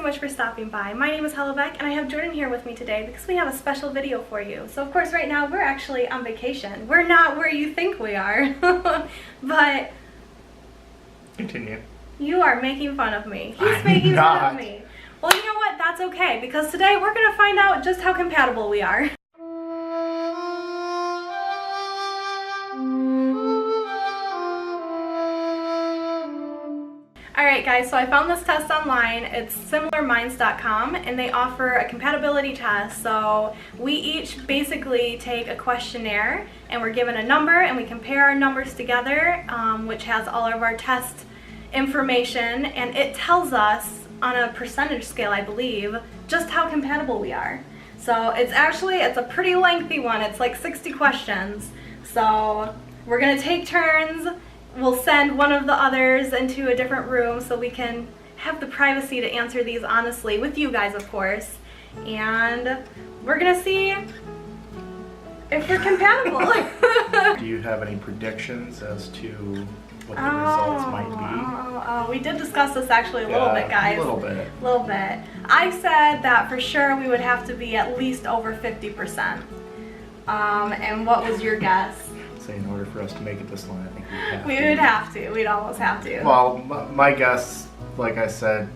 much for stopping by. My name is Hollabec, and I have Jordan here with me today because we have a special video for you. So of course right now we're actually on vacation. We're not where you think we are, but... Continue. You are making fun of me. He's making fun of me. Well, you know what? That's okay, because today we're going to find out just how compatible we are. Alright guys, so I found this test online. It's similarminds.com, and they offer a compatibility test. So we each basically take a questionnaire and we're given a number and we compare our numbers together, which has all of our test information, and it tells us on a percentage scale, I believe, just how compatible we are. So it's a pretty lengthy one. It's like 60 questions. So we're gonna take turns. We'll send one of the others into a different room so we can have the privacy to answer these honestly with you guys, of course. And we're gonna see if we're compatible. Do you have any predictions as to what the results might be? We did discuss this actually a little bit, guys. A little bit. A little bit. I said that for sure we would have to be at least over 50%. And what was your guess? In order for us to make it this long, I think we would have to. We'd almost have to. Well, my guess, like I said,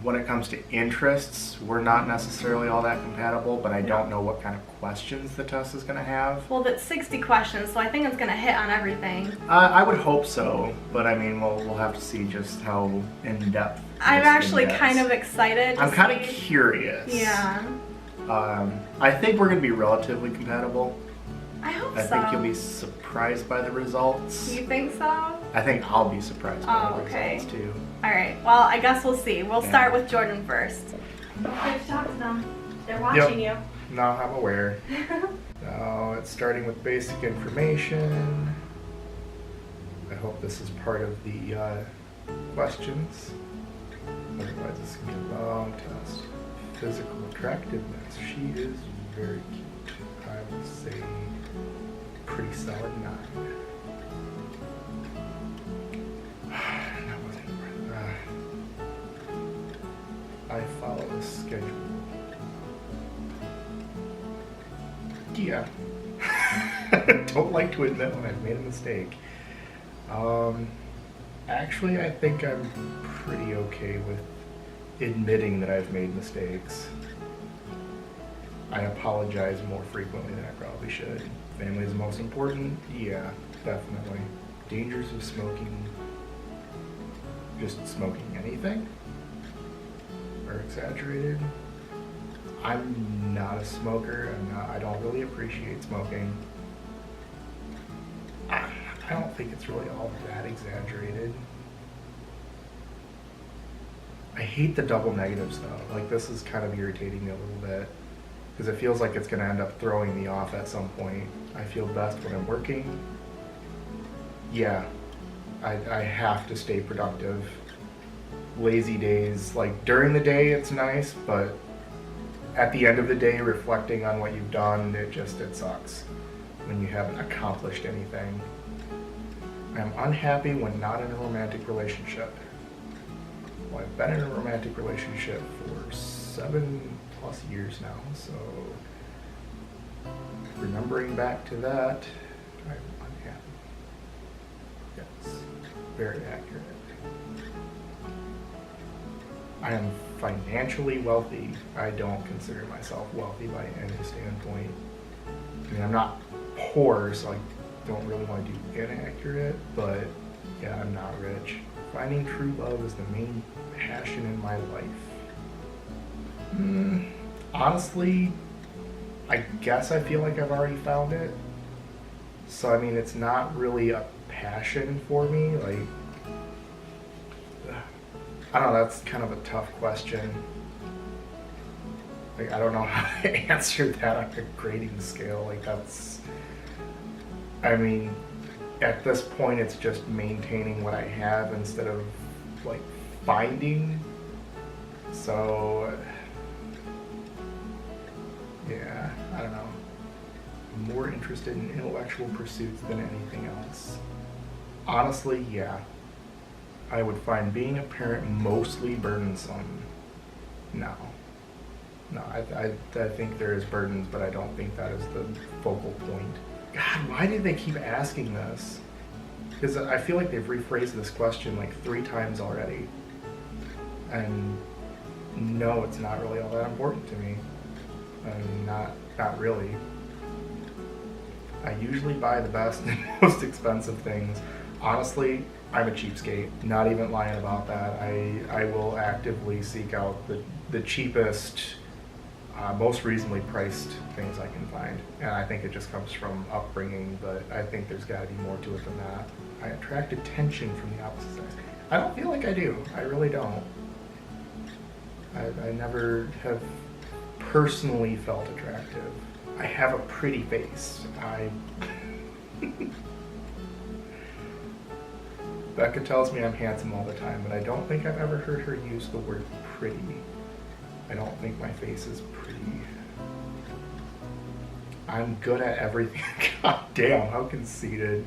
when it comes to interests, we're not necessarily all that compatible, but I don't know what kind of questions the test is going to have. Well, that's 60 questions, so I think it's going to hit on everything. I would hope so, but I mean, we'll have to see just how in-depth I'm actually kind of excited. I'm kind of curious. Yeah. I think we're going to be relatively compatible. I hope so. I think you'll be surprised by the results. You think so? I think I'll be surprised by the results too. Alright, well I guess we'll see. We'll start with Jordan first. Okay, talk to them. They're watching you. No, I'm aware. So it's starting with basic information. I hope this is part of the questions. Otherwise this can be a long test. Physical attractiveness. She is very cute. I would say pretty solid 9. That wasn't I follow the schedule. Yeah. Don't like to admit when I've made a mistake. Actually, I think I'm pretty okay with admitting that I've made mistakes. I apologize more frequently than I probably should. Family is the most important? Yeah, definitely. Dangers of smoking. Just smoking anything? Are exaggerated? I'm not a smoker. I don't really appreciate smoking. I don't think it's really all that exaggerated. I hate the double negatives though. Like, this is kind of irritating me a little bit, because it feels like it's going to end up throwing me off at some point. I feel best when I'm working. Yeah, I have to stay productive. Lazy days, like during the day it's nice, but at the end of the day, reflecting on what you've done, it sucks when you haven't accomplished anything. I'm unhappy when not in a romantic relationship. Well, I've been in a romantic relationship for 7+ years now, so remembering back to that, I'm unhappy. Yes, very accurate. I am financially wealthy. I don't consider myself wealthy by any standpoint. I mean, I'm not poor, so I don't really want to do inaccurate, but yeah, I'm not rich. Finding true love is the main passion in my life. Honestly, I guess I feel like I've already found it. So I mean, it's not really a passion for me. Like, I don't know, that's kind of a tough question. Like, I don't know how to answer that on a grading scale. Like, I mean, at this point it's just maintaining what I have instead of like finding. So yeah, I don't know. I'm more interested in intellectual pursuits than anything else. Honestly, yeah. I would find being a parent mostly burdensome. No. No, I think there is burdens, but I don't think that is the focal point. God, why do they keep asking this? Because I feel like they've rephrased this question like 3 times already. And no, it's not really all that important to me. Not really. I usually buy the best and most expensive things. Honestly, I'm a cheapskate. Not even lying about that. I will actively seek out the cheapest, most reasonably priced things I can find. And I think it just comes from upbringing, but I think there's got to be more to it than that. I attract attention from the opposite sex. I don't feel like I do. I really don't. I never have personally felt attractive. I have a pretty face. Becca tells me I'm handsome all the time, but I don't think I've ever heard her use the word pretty. I don't think my face is pretty. I'm good at everything. God damn, how conceited.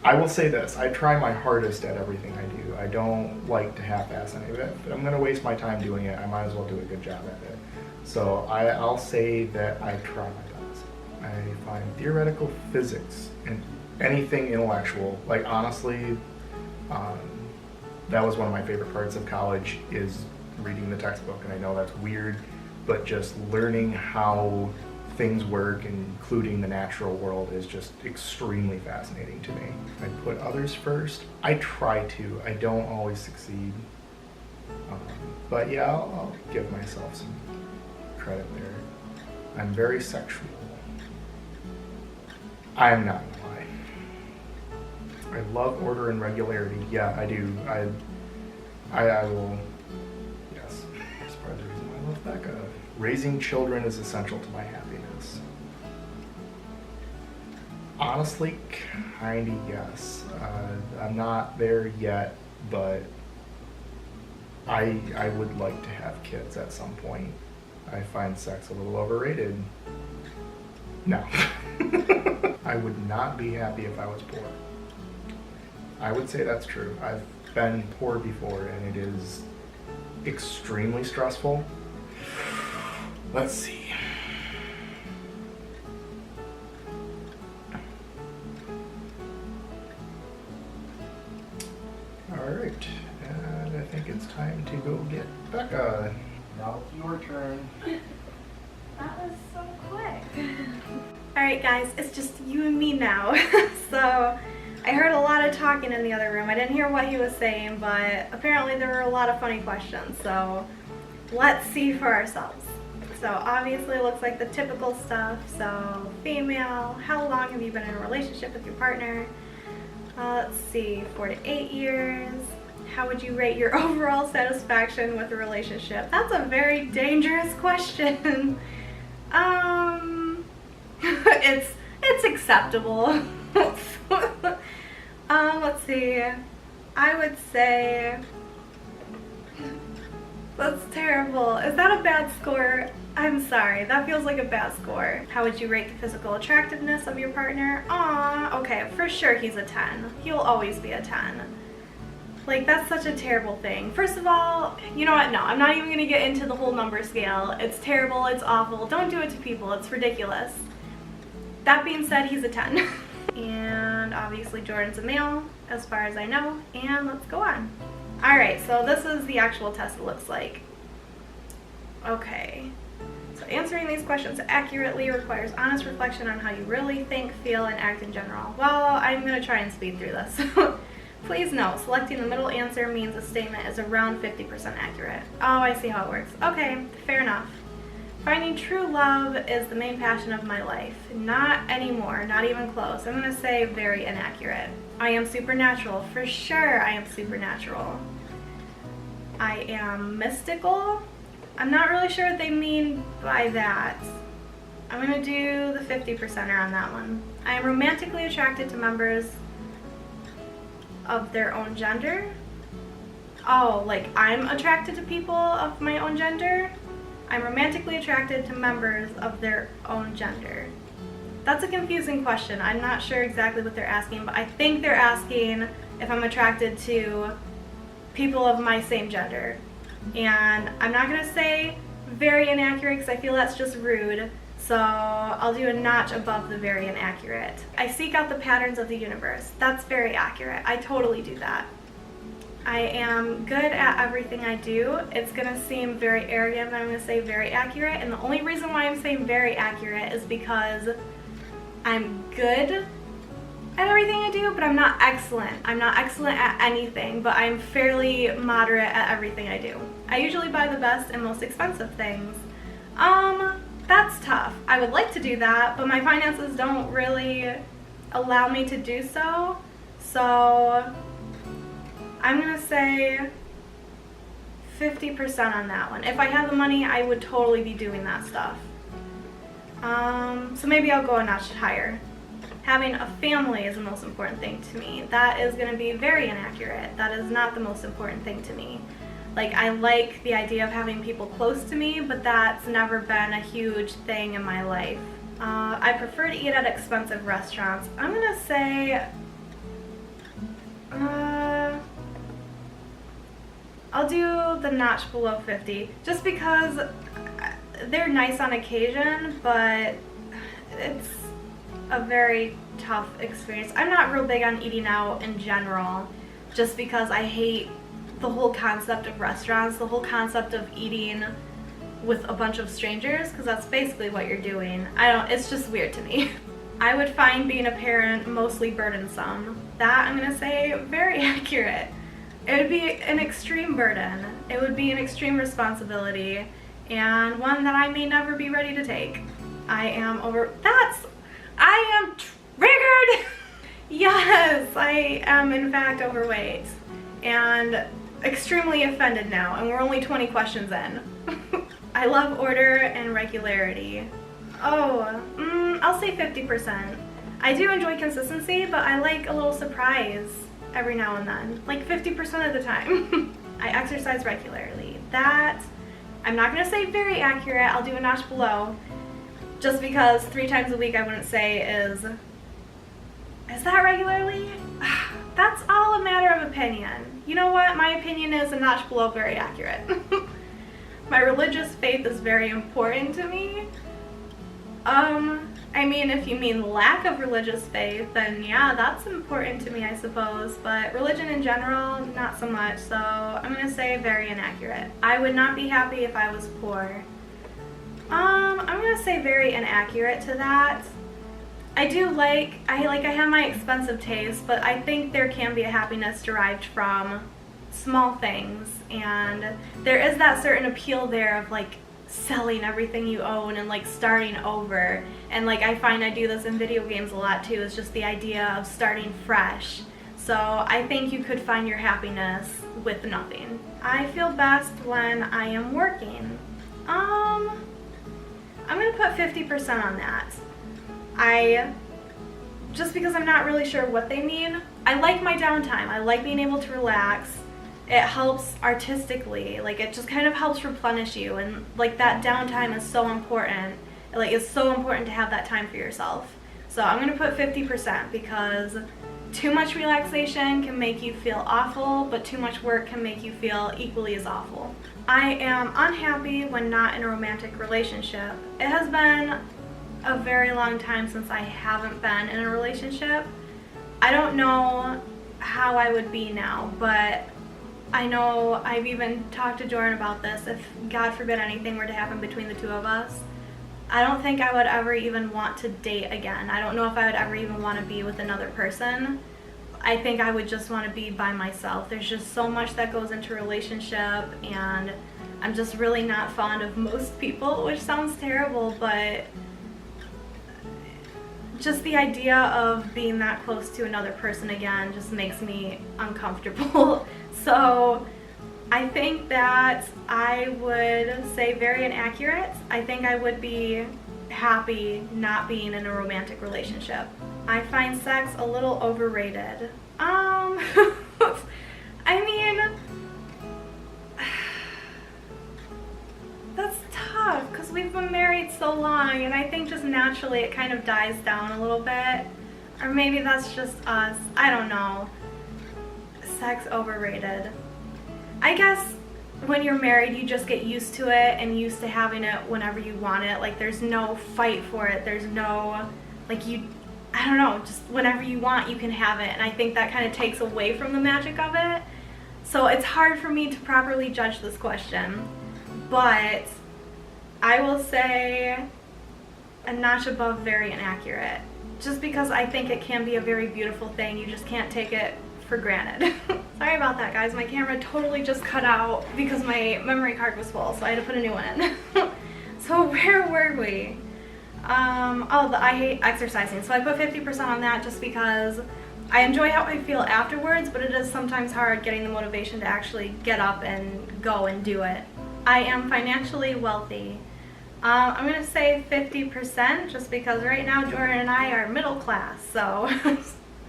I will say this, I try my hardest at everything I do. I don't like to half-ass any of it. If I'm gonna waste my time doing it, I might as well do a good job at it. So I'll say that I try my best. I find theoretical physics and anything intellectual, like honestly, that was one of my favorite parts of college is reading the textbook. And I know that's weird, but just learning how things work, including the natural world, is just extremely fascinating to me. I put others first. I try to. I don't always succeed. But yeah, I'll give myself some credit there. I'm very sexual. I'm not gonna lie. I love order and regularity. Yeah, I do. I will. Yes, that's part of the reason why I love Becca. Raising children is essential to my happiness. Honestly, kinda yes. I'm not there yet, but I would like to have kids at some point. I find sex a little overrated. No. I would not be happy if I was poor. I would say that's true. I've been poor before and it is extremely stressful. Let's see. All right, and I think it's time to go get Becca. Now it's your turn. That was so quick. Alright guys, it's just you and me now. So, I heard a lot of talking in the other room. I didn't hear what he was saying, but apparently there were a lot of funny questions. So, let's see for ourselves. So, obviously it looks like the typical stuff. So, female, how long have you been in a relationship with your partner? Let's see, 4 to 8 years. How would you rate your overall satisfaction with a relationship? That's a very dangerous question. It's acceptable. Let's see. I would say that's terrible. Is that a bad score? I'm sorry, that feels like a bad score. How would you rate the physical attractiveness of your partner? Aw, okay, for sure he's a 10. He'll always be a 10. Like, that's such a terrible thing. First of all, you know what? No, I'm not even gonna get into the whole number scale. It's terrible, it's awful. Don't do it to people, it's ridiculous. That being said, he's a 10. And obviously Jordan's a male, as far as I know. And let's go on. Alright, so this is the actual test it looks like. Okay. So answering these questions accurately requires honest reflection on how you really think, feel, and act in general. Well, I'm gonna try and speed through this. Please note, selecting the middle answer means a statement is around 50% accurate. Oh, I see how it works. Okay, fair enough. Finding true love is the main passion of my life. Not anymore, not even close. I'm gonna say very inaccurate. I am supernatural. For sure I am supernatural. I am mystical. I'm not really sure what they mean by that. I'm gonna do the 50%er on that one. I am romantically attracted to members of their own gender. Oh, like I'm attracted to people of my own gender? I'm romantically attracted to members of their own gender. That's a confusing question. I'm not sure exactly what they're asking, but I think they're asking if I'm attracted to people of my same gender. And I'm not going to say very inaccurate because I feel that's just rude. So I'll do a notch above the very inaccurate. I seek out the patterns of the universe. That's very accurate. I totally do that. I am good at everything I do. It's gonna seem very arrogant, but I'm gonna say very accurate. And the only reason why I'm saying very accurate is because I'm good at everything I do, but I'm not excellent. I'm not excellent at anything, but I'm fairly moderate at everything I do. I usually buy the best and most expensive things. That's tough. I would like to do that, but my finances don't really allow me to do so. So I'm gonna say 50% on that one. If I had the money, I would totally be doing that stuff. So maybe I'll go a notch higher. Having a family is the most important thing to me. That is gonna be very inaccurate. That is not the most important thing to me. Like, I like the idea of having people close to me, but that's never been a huge thing in my life. I prefer to eat at expensive restaurants. I'm gonna say, I'll do the notch below 50, just because they're nice on occasion, but it's a very tough experience. I'm not real big on eating out in general, just because I hate the whole concept of restaurants, the whole concept of eating with a bunch of strangers, because that's basically what you're doing. It's just weird to me. I would find being a parent mostly burdensome. That, I'm gonna say, very accurate. It would be an extreme burden. It would be an extreme responsibility, and one that I may never be ready to take. I am triggered! Yes, I am in fact overweight, and extremely offended now, and we're only 20 questions in. I love order and regularity. I'll say 50%. I do enjoy consistency, but I like a little surprise every now and then, like 50% of the time. I exercise regularly. That, I'm not gonna say very accurate, I'll do a notch below, just because 3 times a week I wouldn't say is that regularly? That's all a matter of opinion. You know what? My opinion is a notch below very accurate. My religious faith is very important to me. I mean, if you mean lack of religious faith, then yeah, that's important to me, I suppose. But religion in general, not so much. So I'm gonna say very inaccurate. I would not be happy if I was poor. I'm gonna say very inaccurate to that. I have my expensive taste, but I think there can be a happiness derived from small things, and there is that certain appeal there of like selling everything you own and like starting over. And like I find I do this in video games a lot too. It's just the idea of starting fresh. So I think you could find your happiness with nothing. I feel best when I am working. I'm gonna put 50% on that. Just because I'm not really sure what they mean. I like my downtime. I like being able to relax. It helps artistically. Like, it just kind of helps replenish you, and like that downtime is so important. Like, it's so important to have that time for yourself. So I'm gonna put 50% because too much relaxation can make you feel awful, but too much work can make you feel equally as awful. I am unhappy when not in a romantic relationship. It has been a very long time since I haven't been in a relationship. I don't know how I would be now, but I know I've even talked to Jordan about this. If God forbid anything were to happen between the two of us, I don't think I would ever even want to date again. I don't know if I would ever even want to be with another person. I think I would just want to be by myself. There's just so much that goes into a relationship, and I'm just really not fond of most people, which sounds terrible, but just the idea of being that close to another person again just makes me uncomfortable. So I think that I would say very inaccurate. I think I would be happy not being in a romantic relationship. I find sex a little overrated. I mean, that's tough because we've been married so long, and I think just naturally it kind of dies down a little bit. Or maybe that's just us. I don't know. Sex overrated. I guess when you're married, you just get used to it and used to having it whenever you want it. Like, there's no fight for it. There's no, like, I don't know, just whenever you want, you can have it. And I think that kind of takes away from the magic of it. So it's hard for me to properly judge this question. But I will say a notch above very inaccurate. Just because I think it can be a very beautiful thing. You just can't take it for granted. Sorry about that, guys. My camera totally just cut out because my memory card was full, so I had to put a new one in. So where were we? I hate exercising. So I put 50% on that just because I enjoy how I feel afterwards, but it is sometimes hard getting the motivation to actually get up and go and do it. I am financially wealthy. I'm going to say 50% just because right now Jordan and I are middle class, so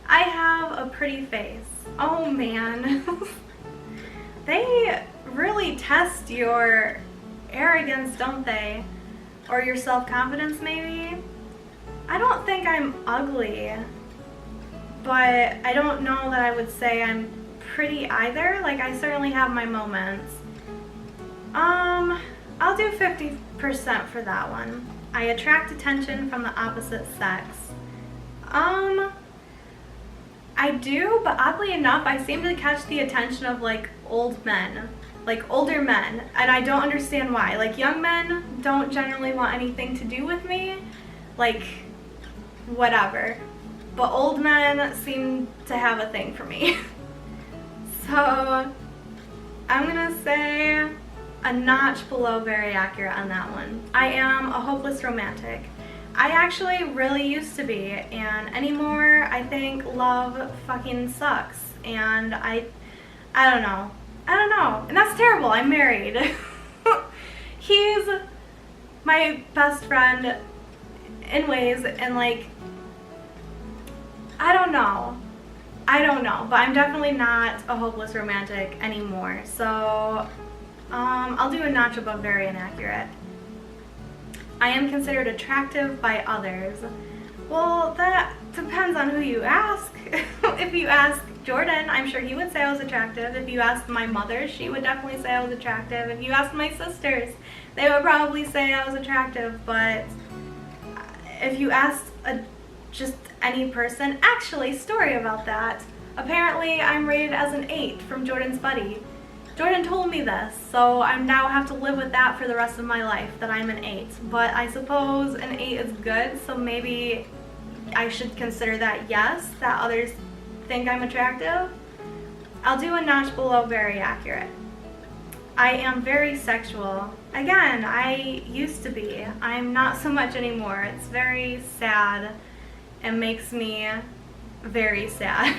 I have a pretty face. Oh man. They really test your arrogance, don't they? Or your self-confidence maybe? I don't think I'm ugly, but I don't know that I would say I'm pretty either. Like, I certainly have my moments. I'll do 50% for that one. I attract attention from the opposite sex. I do, but oddly enough, I seem to catch the attention of like old men, like older men, and I don't understand why. Like, young men don't generally want anything to do with me, like whatever, but old men seem to have a thing for me. So I'm gonna say a notch below very accurate on that one. I am a hopeless romantic. I actually really used to be, and anymore I think love fucking sucks, and I don't know, and that's terrible. I'm married. He's my best friend in ways, and like, I don't know, but I'm definitely not a hopeless romantic anymore, so I'll do a notch above very inaccurate. I am considered attractive by others. Well, that depends on who you ask. If you ask Jordan, I'm sure he would say I was attractive. If you ask my mother, she would definitely say I was attractive. If you ask my sisters, they would probably say I was attractive. But if you asked just any person, actually, story about that. Apparently, I'm rated as an 8 from Jordan's buddy. Jordan told me this, so I now have to live with that for the rest of my life, that I'm an 8. But I suppose an 8 is good, so maybe I should consider that yes, that others think I'm attractive. I'll do a notch below very accurate. I am very sexual. Again, I used to be. I'm not so much anymore. It's very sad and makes me very sad.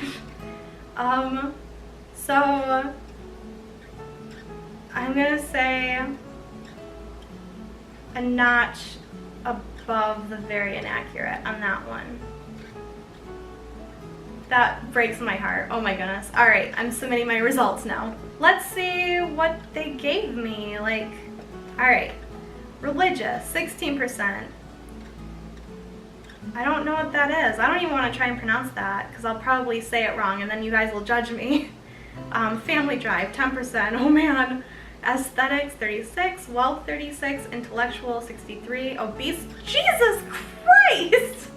So I'm gonna say a notch above the very inaccurate on that one. That breaks my heart. Oh my goodness. Alright, I'm submitting my results now. Let's see what they gave me. Like, alright. Religious, 16%. I don't know what that is. I don't even want to try and pronounce that because I'll probably say it wrong and then you guys will judge me. Family drive, 10%. Oh man. Aesthetics, 36. Wealth, 36. Intellectual, 63. Obese. Jesus Christ!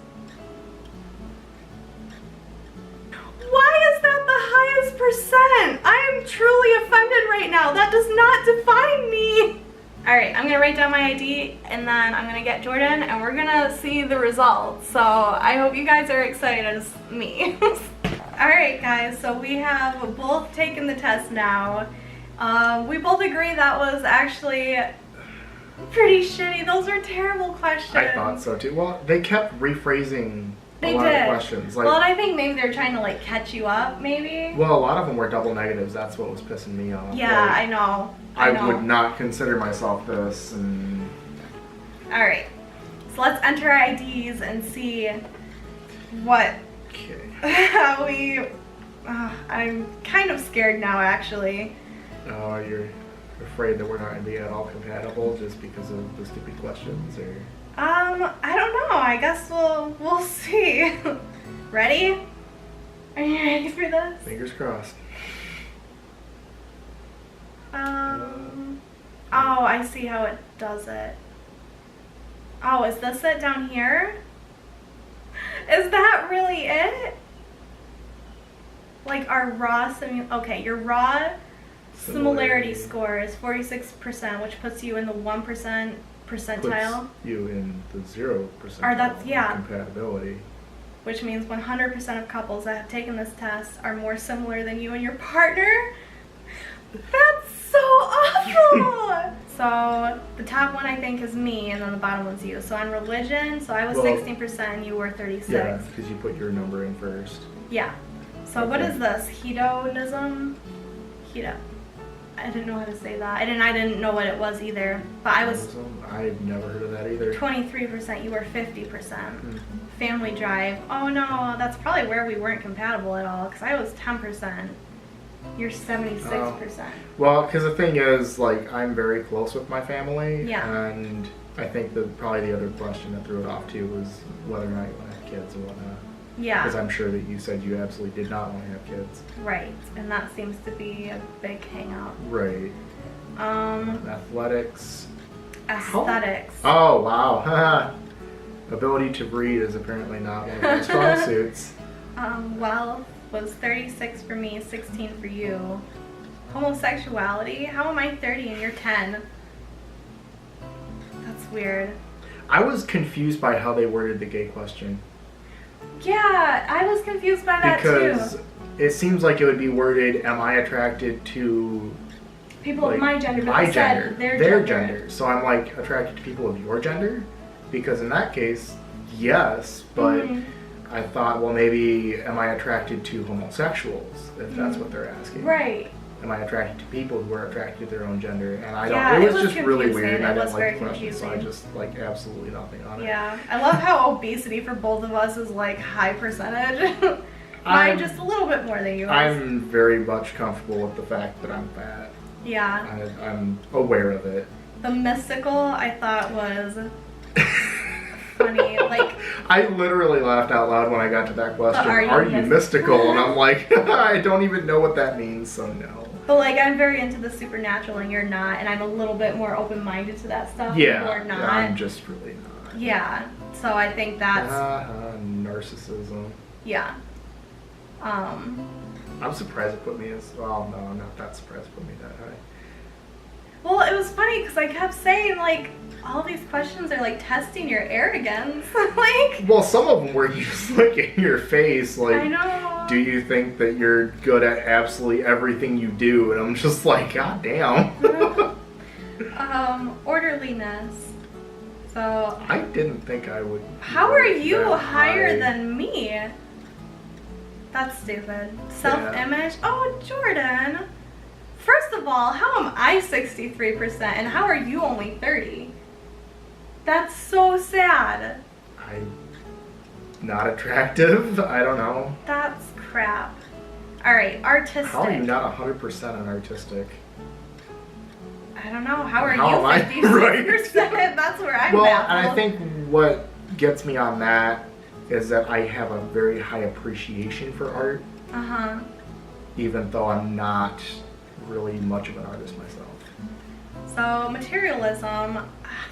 Why is that the highest percent? I am truly offended right now. That does not define me. Alright, I'm going to write down my ID and then I'm going to get Jordan and we're going to see the results. So I hope you guys are excited as me. Alright guys, so we have both taken the test now. We both agree that was actually pretty shitty. Those were terrible questions. I thought so too. Well, they kept rephrasing a lot of questions. Like, well, and I think maybe they're trying to like catch you up, maybe. Well, a lot of them were double negatives. That's what was pissing me off. Yeah, like, I know. I would not consider myself this. And alright, so let's enter our IDs and see what. Okay. How we. I'm kind of scared now, actually. Oh, you're. afraid that we're not going to be at all compatible just because of the stupid questions, or? I don't know. I guess we'll see. Ready? Are you ready for this? Fingers crossed. Oh, I see how it does it. Oh, is this it down here? Is that really it? Like our raw okay, your raw similarity score is 46%, which puts you in the 1% percentile. Puts you in the 0% Or that's, yeah. compatibility. Which means 100% of couples that have taken this test are more similar than you and your partner. That's so awful! So the top one I think is me, and then the bottom one's you. So on religion, so I was 16% and you were 36. Yeah, because you put your number in first. Yeah. So okay. What is this? Hedonism? Hedo. I didn't know how to say that. I didn't know what it was either. But I was I've never heard of that either. 23%, you were 50%. Family drive. Oh no, that's probably where we weren't compatible at all, because I was 10%. You're 76%. Well, because the thing is, like, I'm very close with my family. Yeah. And I think that probably the other question that threw it off too was whether or not you want to have kids and whatnot. Yeah. Because I'm sure that you said you absolutely did not want to have kids. Right, and that seems to be a big hang-up. Right. Athletics. Aesthetics. Oh, wow. Ability to breed is apparently not one of my strong suits. Wealth was 36 for me, 16 for you. Homosexuality? How am I 30 and you're 10? That's weird. I was confused by how they worded the gay question. Yeah, I was confused by that too. Because it seems like it would be worded, am I attracted to people of my gender, but my they gender, said their gender. gender. So I'm like attracted to people of your gender? Because in that case, yes, but I thought, well, maybe am I attracted to homosexuals, if that's what they're asking. Right. Am I attracted to people who are attracted to their own gender? And I don't, Yeah, it was just confusing. really weird, and I It was didn't like very the question, so I confusing. just like absolutely nothing on it. Yeah, I love how obesity for both of us is like high percentage. Mine just a little bit more than yours. I'm very much comfortable with the fact that I'm fat. Yeah. I'm aware of it. The mystical I thought was funny. Like, I literally laughed out loud when I got to that question. Are you mystical? And I'm like, I don't even know what that means, so no. but like I'm very into the supernatural and you're not, and I'm a little bit more open-minded to that stuff. Yeah, You're not. I'm just really not. Yeah. So I think that's narcissism. yeah. I'm surprised it put me as, well, no, I'm not that surprised it put me that high. Well, it was funny because I kept saying like all these questions are like testing your arrogance. Like, Well, some of them were just like in your face, like, I know. do you think that you're good at absolutely everything you do? And I'm just like, god damn. Orderliness. So I didn't think I would. how are you that higher high. than me? That's stupid. Self-image? Oh, Jordan. First of all, how am I 63% and how are you only 30? That's so sad. I'm not attractive. I don't know. That's crap. Alright, artistic. How are you not 100% on artistic? I don't know. How are How am I? you 56%? Right. That's where I'm Well, at. and I think what gets me on that is that I have a very high appreciation for art, Uh-huh. even though I'm not really much of an artist myself. So, materialism,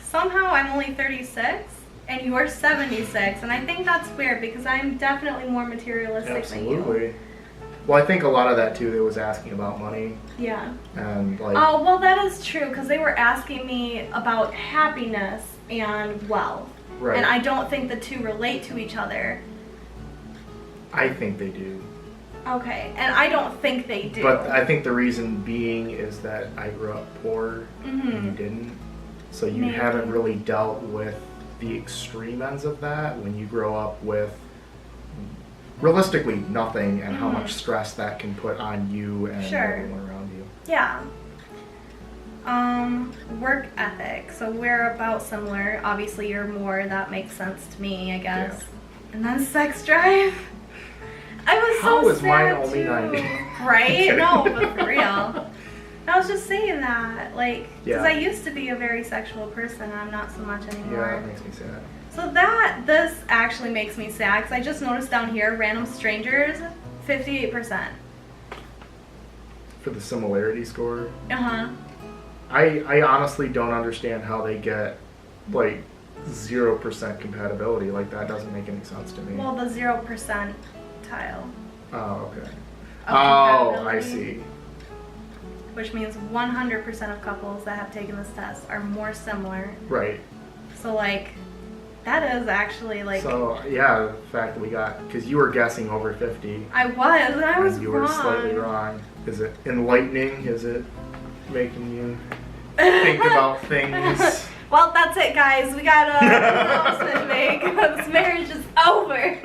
somehow I'm only 36 and you're 76, and I think that's weird because I'm definitely more materialistic than you. Absolutely. Well, I think a lot of that too, they was asking about money Yeah. and like. Oh, well, that is true because they were asking me about happiness and wealth. Right. And I don't think the two relate to each other. I think they do. Okay, and I don't think they do. But I think the reason being is that I grew up poor and you didn't. So you Maybe. haven't really dealt with the extreme ends of that when you grow up with realistically nothing and how much stress that can put on you and everyone around you. Yeah. Work ethic. So we're about similar. Obviously you're more, that makes sense to me, I guess. Yeah. And then sex drive. I was How so is mine sad only too. 90? Right? Okay. No, but for real. That was just saying that, like, because Yeah. I used to be a very sexual person, and I'm not so much Yeah, anymore. that makes me sad. So this actually makes me sad, because I just noticed down here, random strangers, 58%. For the similarity score, Uh-huh. I honestly don't understand how they get, like, 0% compatibility. Like, that doesn't make any sense to me. Well, the 0% tile. Oh, okay. Of Oh, I compatibility, see. Which means 100% of couples that have taken this test are more similar. Right. So, like, that is actually, like... So, yeah, the fact that we got, because you were guessing over 50. I was, and I was and you were slightly wrong. Is it enlightening? Is it making you think about things? Well, that's it, guys. We got an announcement to make. This marriage is over.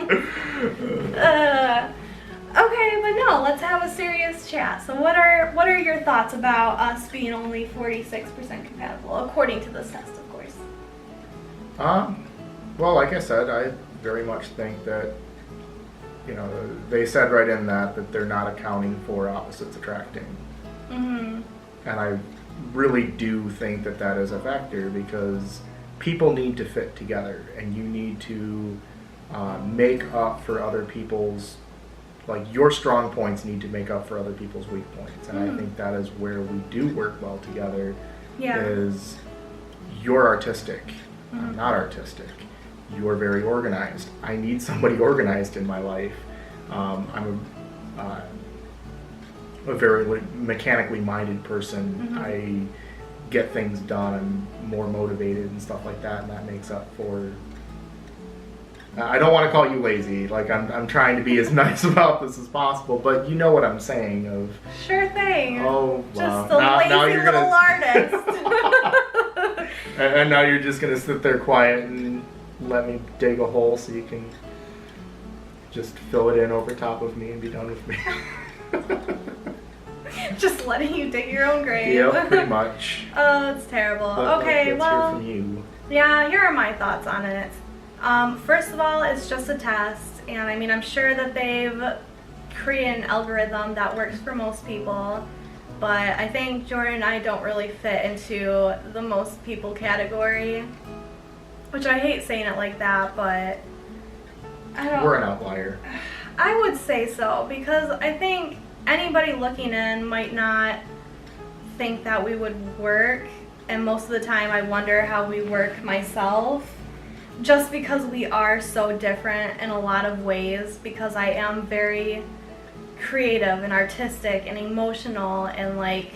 Okay, but no, let's have a serious chat. So what are your thoughts about us being only 46% compatible, according to this test, of course? Well, like I said, I very much think that, you know, they said right in that they're not accounting for opposites attracting. Mm-hmm. And I really do think that that is a factor, because people need to fit together, and you need to make up for other people's, like, your strong points need to make up for other people's weak points. And I think that is where we do work well together. Yeah. Is you're artistic, I'm not artistic. You're very organized. I need somebody organized in my life. I'm a very mechanically minded person. I get things done. I'm more motivated and stuff like that, and that makes up for... I don't want to call you lazy. Like, I'm trying to be as nice about this as possible, but you know what I'm saying. Of Sure thing. oh, Just wow. a lazy now you're little gonna, artist. and now you're just gonna sit there quiet and let me dig a hole so you can just fill it in over top of me and be done with me. Just letting you dig your own grave. Yep, pretty much. Oh, that's terrible. But Okay, let's well, hear from you. yeah, here are my thoughts on it. First of all, it's just a test, and I mean, I'm sure that they've created an algorithm that works for most people, but I think Jordan and I don't really fit into the most people category, which I hate saying it like that, but I don't... We're an outlier. I would say so, because I think anybody looking in might not think that we would work, and most of the time I wonder how we work myself, just because we are so different in a lot of ways, because I am very creative and artistic and emotional, and like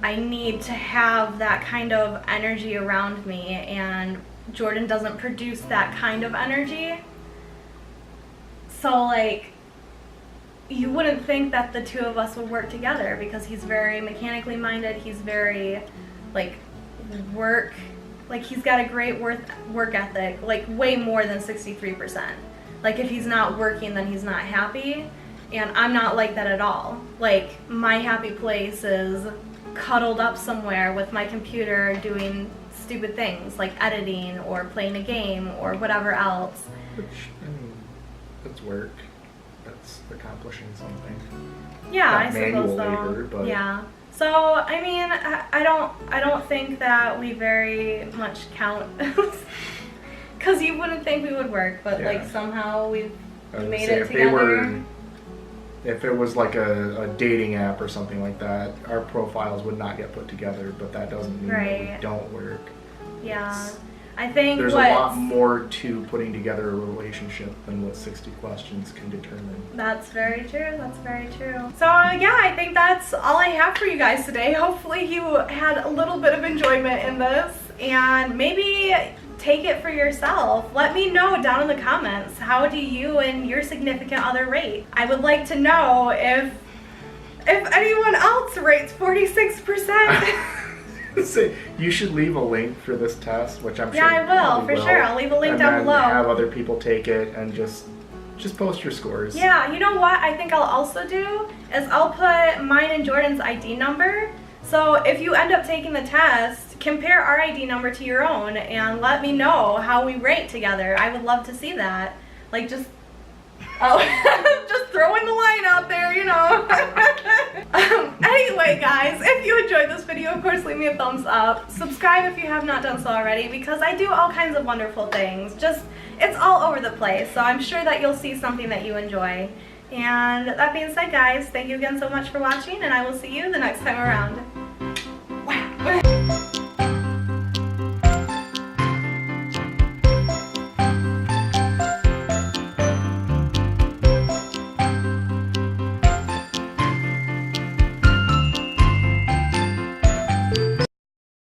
I need to have that kind of energy around me, and Jordan doesn't produce that kind of energy. So like, you wouldn't think that the two of us would work together, because he's very mechanically minded, he's very like he's got a great work ethic, like way more than 63%. Like if he's not working, then he's not happy, and I'm not like that at all. Like my happy place is cuddled up somewhere with my computer doing stupid things like editing or playing a game or whatever else. Which, I mean, that's work. That's accomplishing something. Yeah, Not I suppose manual so. labor, but... Yeah. So I mean, I don't think that we very much count, because you wouldn't think we would work, but Yeah. like somehow we've I was made gonna it say, together. if it was like a dating app or something like that, our profiles would not get put together, but that doesn't mean that Right. we don't work. Yeah. It's- I think There's a lot more to putting together a relationship than what 60 questions can determine. That's very true. That's very true. So yeah, I think that's all I have for you guys today. Hopefully you had a little bit of enjoyment in this, and maybe take it for yourself. Let me know down in the comments, how do you and your significant other rate? I would like to know if anyone else rates 46%. So you should leave a link for this test, which I'm sure Yeah, I will, probably for sure. I'll leave a link and down then below. have other people take it and just post your scores. Yeah, you know what I think I'll also do is I'll put mine and Jordan's ID number. So if you end up taking the test, compare our ID number to your own and let me know how we rate together. I would love to see that. Like just throwing the line out there, you know. Anyway, guys, if you enjoyed this video, of course, leave me a thumbs up. Subscribe if you have not done so already, because I do all kinds of wonderful things. Just, it's all over the place, so I'm sure that you'll see something that you enjoy. And that being said, guys, thank you again so much for watching, and I will see you the next time around.